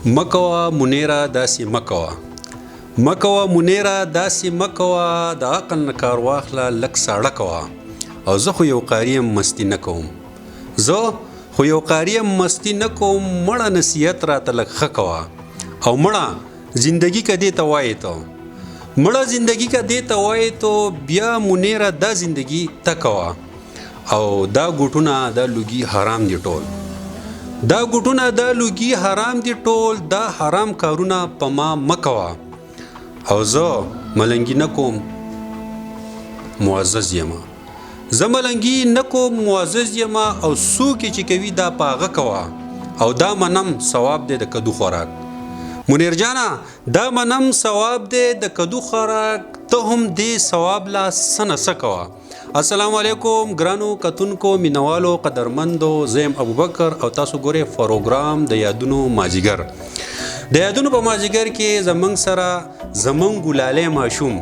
مکوه منیره داسې مکوه مکوه منیره داسې مکوه د عقل نه کار واخله لږ ساړه کوه او زه خو یو قاري یم مستي نه کوم مړه نصیحت راته لږ ښه کوه او مړه زندگی که دې ته وایې تو بیا منیره دا زندگی ته کوه او دا ګوټونه دا لوګي حرام دي ټول دا حرام کارونه په ما مکوه او زه ملنګي نه کوم معزز یما او څوک چې کوي دا پاغه کوه او دا منم ثواب دی د کدو خوراک منیر جانا دا منم ثواب دی د کدو خوراک ته هم دې ثواب لا سنه کوه. السلام علیکم ګرانو کتونکو مینوالو قدرمندو زیم ابوبکر او تاسو ګورئ پروګرام د یادونو مازیګر په مازیګر کې زمنګ سره زمنګ ګلاله ماشوم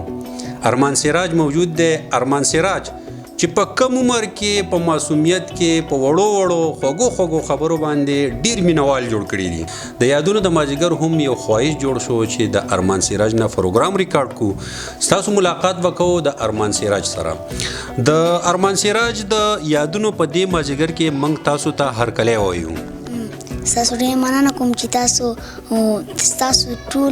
ارمان سراج موجود دی. ارمان سراج چې په کم عمر کې په معصومیت کې په وړو خوږو خبرو باندې ډیر مینوال جوړ کړي دي. د یادونو د مازیګر هم یو خواهش جوړ شو چې د ارمان سراج نه پروګرام ریکارډ کو تاسو ملاقات وکړو د ارمان سراج سره. د ارمان سراج د یادونو په دې مازیګر کې موږ تاسو ته هرکلی وایو. تاسو ډېر مننه کوم چې تاسو ټول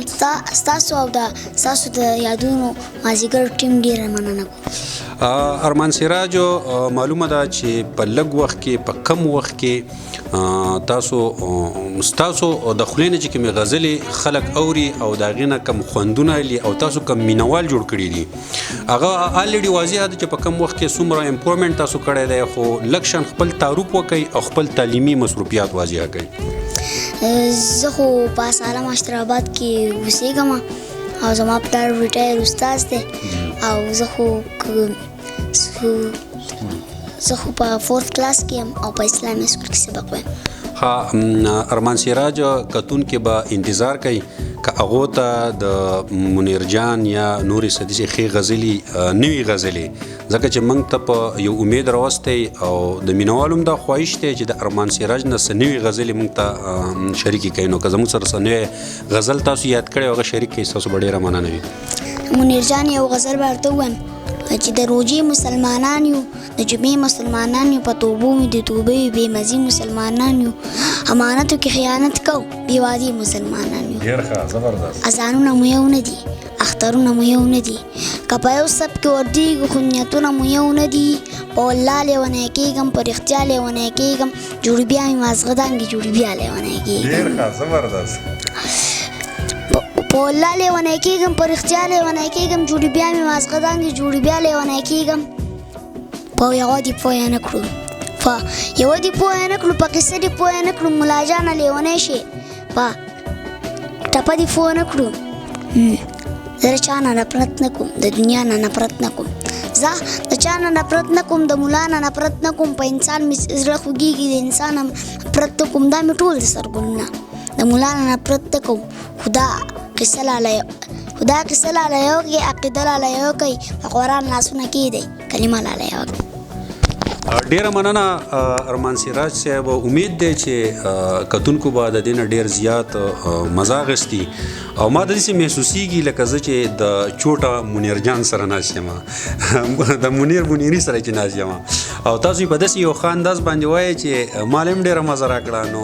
تاسو او تاسو د یادونو مازیګر ټیم ډېر مننه کوم. ارمان سراج معلومه ده چې په لږ وخت کې په کم وخت کې تاسو د خلینو چې کومې غزلې خلک اوري او د هغې نه کم خوندونه لي او تاسو کم مینوال جوړ کړي دي هغه الریډي واضح ده چې په کم وخت کې څومره امپرومنټ تاسو کړی دی خو لږ شان خپل تعارف وکړئ او خپل تعلیمي مصروفیات واضح کړئ. زه خو په سالم اشتراباد کې اوسېږم او زما پلار ریټایر استاد دی او زه خو په 4th کلاس کې یم او په اسلامي سکول کې سبق وایم. ارمان سراج کتونکي به انتظار کوي که هغو ته د منیر جان یا نورې سدیسې ښې غزلې نوي غزلې ځکه چې موږ ته په یو امید راوستی او د مینوالو هم دا خواهش دی چې د ارمان سراج نه څه نوي غزلې موږ ته شریکې کوي. نو که زموږ سره څه نوی غزل تاسو یاد کړی هغه شریک کړئ ستاسو به ډېره مننه وي. منیر جان یو غزل به ورته ووایم چې د روژې مسلمانان یو د جمعې مسلمانان یو په توبو مې د توبې بې مزې مسلمانان یو امانتو کې خیانت کو بې وادي مسلمانان یو اذانونه مو یو نه دي اخترونه مو یو نه دي که په یو سب کې وردېږو خو نیتونه مو یو نه دي په والله لیونی کېږم په رښتیا لیونی کېږم جوړې بیا مې مازغدانګې جوړې بیا لیونی کېږم په والله لیونی کېږم په رښتیا لیونی کېږم جوړې بیا مې مازغدانګې جوړې بیا لیونی کېږم په یوه دې پوه نه کړو په قصه دې پوه نه کړو ملا جانه لیونی شي په ټپه دې پوه نه کړو زه د چا نه نفرت نه کوم د دنیا نه نفرت نه کوم زه د چا نه نفرت نه کوم د ملا نه نفرت نه کوم په انسان مې زړه خوږېږي د انسان نه نفرت نه کوم دا مې ټول د سرګلونه د ملا نه نفرت نه کوم خدا قصه لاله یو کې عقیده لاله یو کوي په قرآن لاسونه کېدی کلمه لاله یو. ډیره مننه ارمان سراج صاحب. امید دی چې کتونکو به د دې نه ډیر زیات مزه اخیستي او ما داسې محسوسیږي لکه زه چې د چوټه منیر جان سره ناست یم د منیري سره چې ناست یم او تاسو په داسې یو ښه انداز باندې وایئ چې ما له هم ډېره مزه راکړه. نو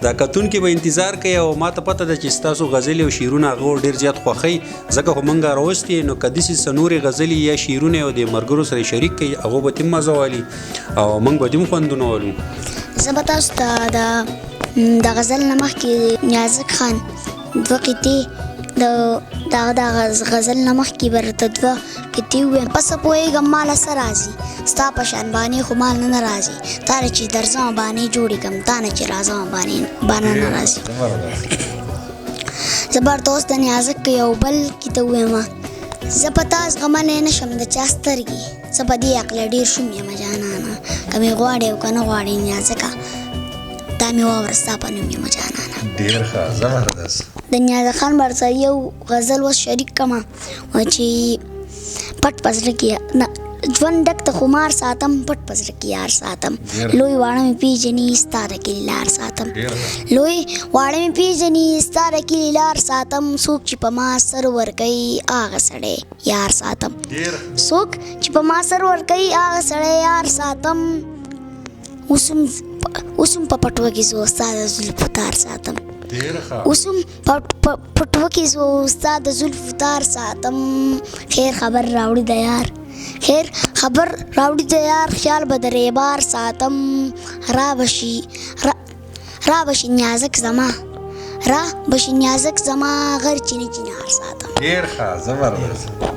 دا کتونکي به انتظار کوي او ما ته پته ده چې ستاسو غزلې او شعرونه هغه ډېر زیات خوښوي ځکه خو موږ راوستي نو که داسې څه نورې غزلې یا شعرونه او د ملګرو سره شریک کوي هغو به هم مزه والي او موږ به هم خوندونه والو. زه به تاسو ته د غزل نه مخکې نیازک خان دوه قطعې د غزل نه مخکې به راته دوه قطعې ووایم. پسه پوهېږم ماله څه راځي ستا په شان بانې خو مال نه راځي تا نه چې درځمه بانې جوړې کړم تا نه چې راځمه بانه نه راځي. زه به ورته اوس د نیازک یو بل کیته ووایم زه په تا زغملی نه شم د چا سترګې زه په دې عقله ډېر شوم یمه جانانه که مې غواړې او که نه غواړې نیازکه دا مې واوره ستا په نوم یمه جانانه. ډېر ښه زبردست. د نیازک خان ورته یو غزل اوس شریک کړمه چې پټ په زړه کې ژوند ډک د خمار ساتم پټ په زړه کې یار ساتم لوی واړه مې پیژني ستا د کلي لار ساتم لوی واړه مې پیژني ستا د کلي لار ساتم څوک چې په ما سر ورکوي هغه سړی یار ساتم څوک چې په ما سر ورکوي هغه سړی یار ساتم اوس هم په پټوه کې زه ستا د زلفو تار ساتم اوس هم په پټوه کې زه ستا د زلفو تار ساتم خیر خبر راوړي د یار خیر خبر راوړي د یار خیال به د ریبار ساتم را بشي نیازک زما را بشي نیازک زما غر چینه چینار ساتم ډېر ښه زبردست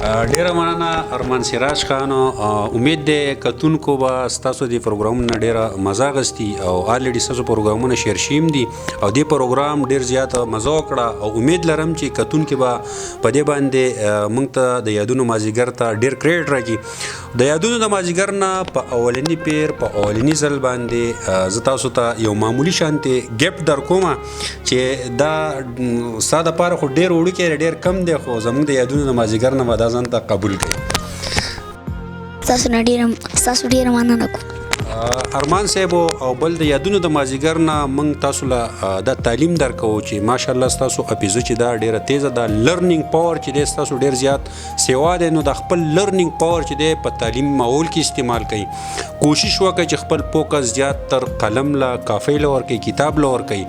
ډیره مننه ارمان سراج خان امید دی کتونکو به ستاسو د پروګرامونه ډیره مزه اخیستي او الریډي ستاسو پروګرامونه شیر شوي دي او دې پروګرام ډیر زیاته مزه وکړه او امید لرم چې کتونکي به په دې باندې موږ ته د یادونو مازدیګر ته ډیر کریډټ راکړي د یادونو د مازدیګر نه په اولني پیر په اولني ځل باندې زه تاسو ته یو معمولي شانتې ګفټ در کومه چې دا ستا دپاره خو ډیر وړوکی ډیر کم دی خو زموږ د یادونو د مازدیګر نه به دا ځان ته قبول کړي ستاسو ډیره مننه کوم ارمان صاحب او بل د یادونو د مازدیګر نه موږ تاسو له دا تعلیم درکوو چې ماشاءالله ستاسو حافظه چې دا ډیره تیزه ده لرنینګ پاور چې دی ستاسو ډیر زیات سیوا دی نو د خپل لرنینګ پاور چې دی په تعلیم ماحول کې استعمال کوي کوشش وکړئ چې خپل فوکس زیات تر قلم له کافی له ورکوي کتاب له ورکوي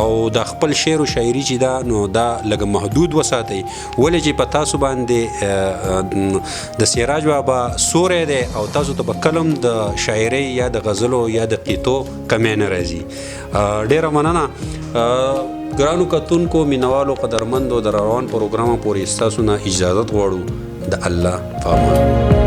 او د خپل شعر و شاعري چې ده نو دا لږ محدود وساتئ ولې چې په تاسو باندې د سراج بابا سوری دی او تاسو ته به کلم د شاعرۍ یا د غزلو یا د قیتو کمی نه راځي ډیره مننه ګرانو کتونکو مینوالو قدرمندو د روان پروګرام پورې ستاسو نه اجازت غواړو د الله په امان